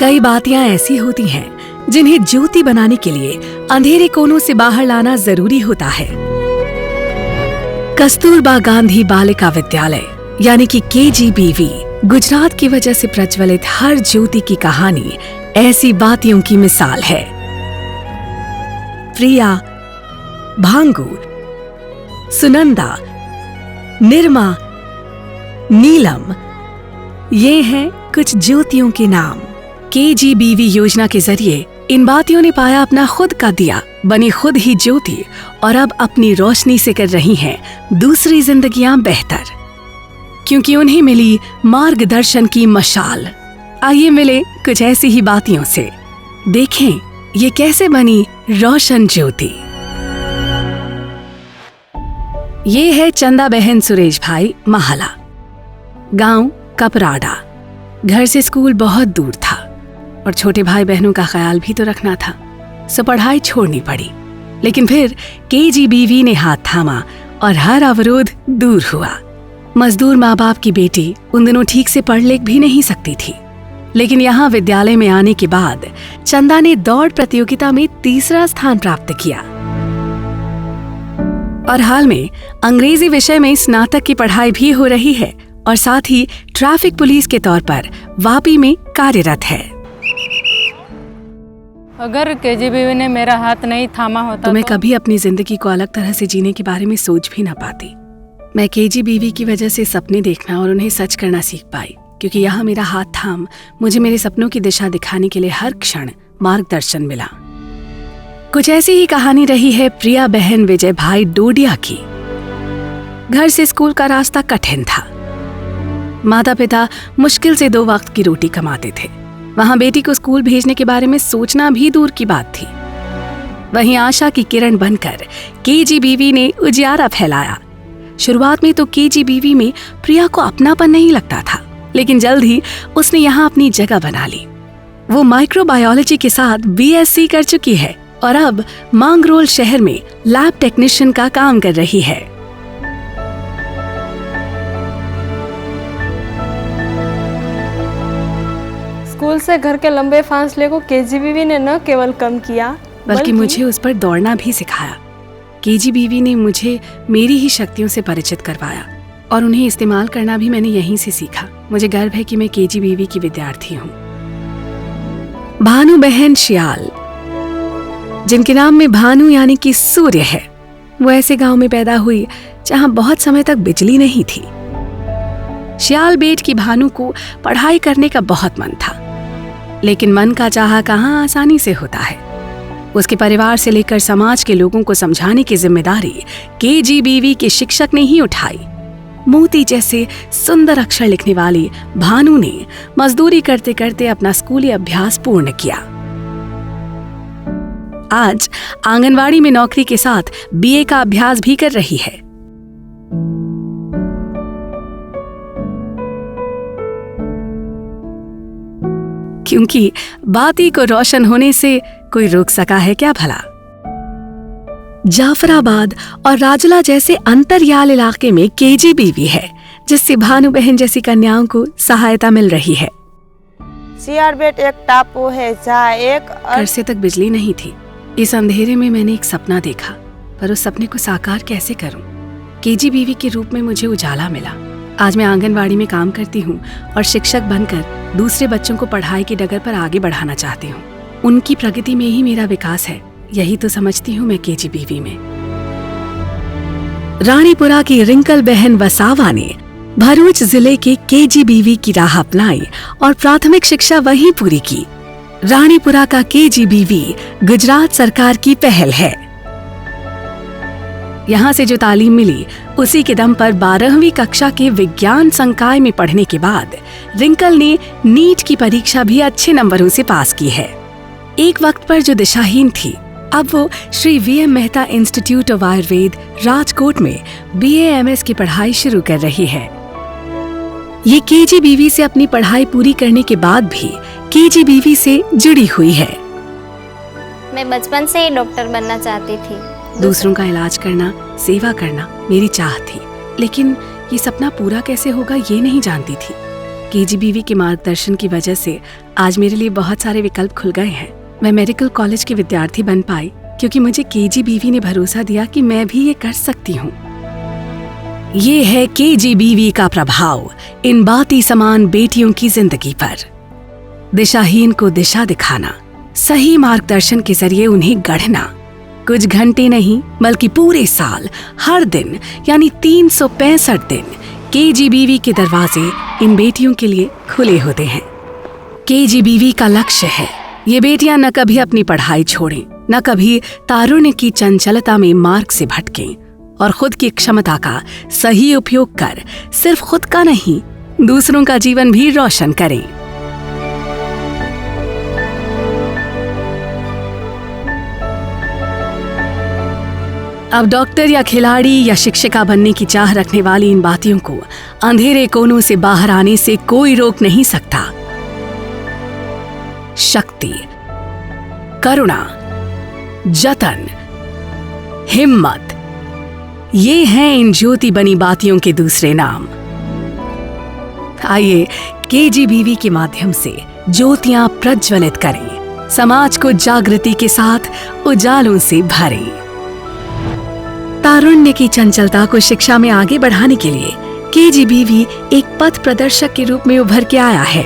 कई बातियां ऐसी होती हैं जिन्हें ज्योति बनाने के लिए अंधेरे कोनों से बाहर लाना जरूरी होता है। कस्तूरबा गांधी बालिका विद्यालय यानी कि KGBV गुजरात की वजह से प्रज्वलित हर ज्योति की कहानी ऐसी बातियों की मिसाल है। प्रिया, भांगू, सुनंदा, निर्मा, नीलम, ये हैं कुछ ज्योतियों के नाम। KGBV योजना के जरिए इन बातियों ने पाया अपना खुद का दिया, बनी खुद ही ज्योति और अब अपनी रोशनी से कर रही हैं दूसरी जिंदगियां बेहतर, क्योंकि उन्हें मिली मार्गदर्शन की मशाल। आइए मिले कुछ ऐसी ही बातियों से, देखें ये कैसे बनी रोशन ज्योति। ये है चंदा बहन सुरेश भाई माहला, गांव कपराडा। घर से स्कूल बहुत दूर था और छोटे भाई बहनों का ख्याल भी तो रखना था, सो पढ़ाई छोड़नी पड़ी। लेकिन फिर KGBV ने हाथ थामा और हर अवरोध दूर हुआ। मजदूर माँ बाप की बेटी उन दिनों ठीक से पढ़ लिख भी नहीं सकती थी, लेकिन यहाँ विद्यालय में आने के बाद चंदा ने दौड़ प्रतियोगिता में तीसरा स्थान प्राप्त किया और हाल में अंग्रेजी विषय में स्नातक की पढ़ाई भी हो रही है और साथ ही ट्रैफिक पुलिस के तौर पर वापी में कार्यरत है। अगर KGBV ने मेरा हाथ नहीं थामा होता तो मैं कभी अपनी जिंदगी को अलग तरह से जीने के बारे में सोच भी ना पाती। मैं KGBV की वजह से सपने देखना और उन्हें सच करना सीख पाई, क्योंकि यहाँ मेरा हाथ थाम मुझे मेरे सपनों की दिशा दिखाने के लिए हर क्षण मार्गदर्शन मिला। कुछ ऐसी ही कहानी रही है प्रिया बहन विजय भाई डोडिया की। घर से स्कूल का रास्ता कठिन था। माता पिता मुश्किल से 2 वक्त की रोटी कमाते थे। वहां बेटी को स्कूल भेजने के बारे में सोचना भी दूर की बात थी। वहीं आशा की किरण बनकर KGBV ने उजियारा फैलाया। शुरुआत में तो KGBV में प्रिया को अपनापन नहीं लगता था, लेकिन जल्द ही उसने यहाँ अपनी जगह बना ली। वो माइक्रोबायोलॉजी के साथ BSc कर चुकी है और अब मांगरोल शहर में लैब टेक्नीशियन का काम कर रही है। स्कूल से घर के लंबे फासले को KGBV ने न केवल कम किया बल्कि मुझे उस पर दौड़ना भी सिखाया। KGBV ने मुझे मेरी ही शक्तियों से परिचित करवाया और उन्हें इस्तेमाल करना भी मैंने यहीं से सीखा। मुझे गर्व है कि मैं KGBV की विद्यार्थी हूँ। भानु बहन श्याल, जिनके नाम में भानु यानी कि सूर्य है, वो ऐसे गांव में पैदा हुई जहां बहुत समय तक बिजली नहीं थी। श्याल बेट की भानु को पढ़ाई करने का बहुत मन था, लेकिन मन का चाहा कहाँ आसानी से होता है। उसके परिवार से लेकर समाज के लोगों को समझाने की जिम्मेदारी KGBV के शिक्षक ने ही उठाई। मोती जैसे सुंदर अक्षर लिखने वाली भानु ने मजदूरी करते करते अपना स्कूली अभ्यास पूर्ण किया। आज आंगनवाड़ी में नौकरी के साथ BA का अभ्यास भी कर रही है। क्योंकि बाती को रोशन होने से कोई रोक सका है क्या भला। जाफराबाद और राजुला जैसे अंतरियाल इलाके में KGBV है, जिससे भानु बहन जैसी कन्याओं को सहायता मिल रही है। सियारबेट एक टापू है जहाँ एक घर से तक बिजली नहीं थी। इस अंधेरे में मैंने एक सपना देखा, पर उस सपने को साकार कैसे करूं? KGBV के रूप में मुझे उजाला मिला। आज मैं आंगनवाड़ी में काम करती हूँ और शिक्षक बनकर दूसरे बच्चों को पढ़ाई की डगर पर आगे बढ़ाना चाहती हूँ। उनकी प्रगति में ही मेरा विकास है, यही तो समझती हूँ मैं KGBV में। रानीपुरा की रिंकल बहन वसावा ने भरूच जिले के KGBV की राह अपनाई और प्राथमिक शिक्षा वहीं पूरी की। रानीपुरा का KGBV गुजरात सरकार की पहल है। यहाँ से जो तालीम मिली उसी के दम पर 12वीं कक्षा के विज्ञान संकाय में पढ़ने के बाद रिंकल ने नीट की परीक्षा भी अच्छे नंबरों से पास की है। एक वक्त पर जो दिशाहीन थी, अब वो Shri VM Mehta institute of Ayurveda Rajkot में BA-MS की पढ़ाई शुरू कर रही है। ये KGBV से अपनी पढ़ाई पूरी करने के बाद भी KGBV से जुड़ी हुई है। मैं बचपन से ही डॉक्टर बनना चाहती थी। दूसरों का इलाज करना, सेवा करना मेरी चाह थी, लेकिन ये सपना पूरा कैसे होगा ये नहीं जानती थी। केजीबीवी के मार्गदर्शन की वजह से आज मेरे लिए बहुत सारे विकल्प खुल गए हैं। मैं मेडिकल कॉलेज की विद्यार्थी बन पाई क्योंकि मुझे केजीबीवी ने भरोसा दिया कि मैं भी ये कर सकती हूँ। ये है केजीबीवी का प्रभाव इन बाती समान बेटियों की जिंदगी पर। दिशाहीन को दिशा दिखाना, सही मार्गदर्शन के जरिए उन्हें गढ़ना। कुछ घंटे नहीं बल्कि पूरे साल, हर दिन यानी 365 दिन केजीबीवी के दरवाजे इन बेटियों के लिए खुले होते हैं। केजीबीवी का लक्ष्य है ये बेटियां न कभी अपनी पढ़ाई छोड़ें, न कभी तारुण्य की चंचलता में मार्ग से भटकें और खुद की क्षमता का सही उपयोग कर सिर्फ खुद का नहीं, दूसरों का जीवन भी रोशन करें। अब डॉक्टर या खिलाड़ी या शिक्षिका बनने की चाह रखने वाली इन बातियों को अंधेरे कोनों से बाहर आने से कोई रोक नहीं सकता। शक्ति, करुणा, जतन, हिम्मत, ये हैं इन ज्योति बनी बातियों के दूसरे नाम। आइए केजीबीवी के माध्यम से ज्योतियां प्रज्वलित करें, समाज को जागृति के साथ उजालों से भरें। तारुण्य की चंचलता को शिक्षा में आगे बढ़ाने के लिए केजीबीवी एक पथ प्रदर्शक के रूप में उभर के आया है।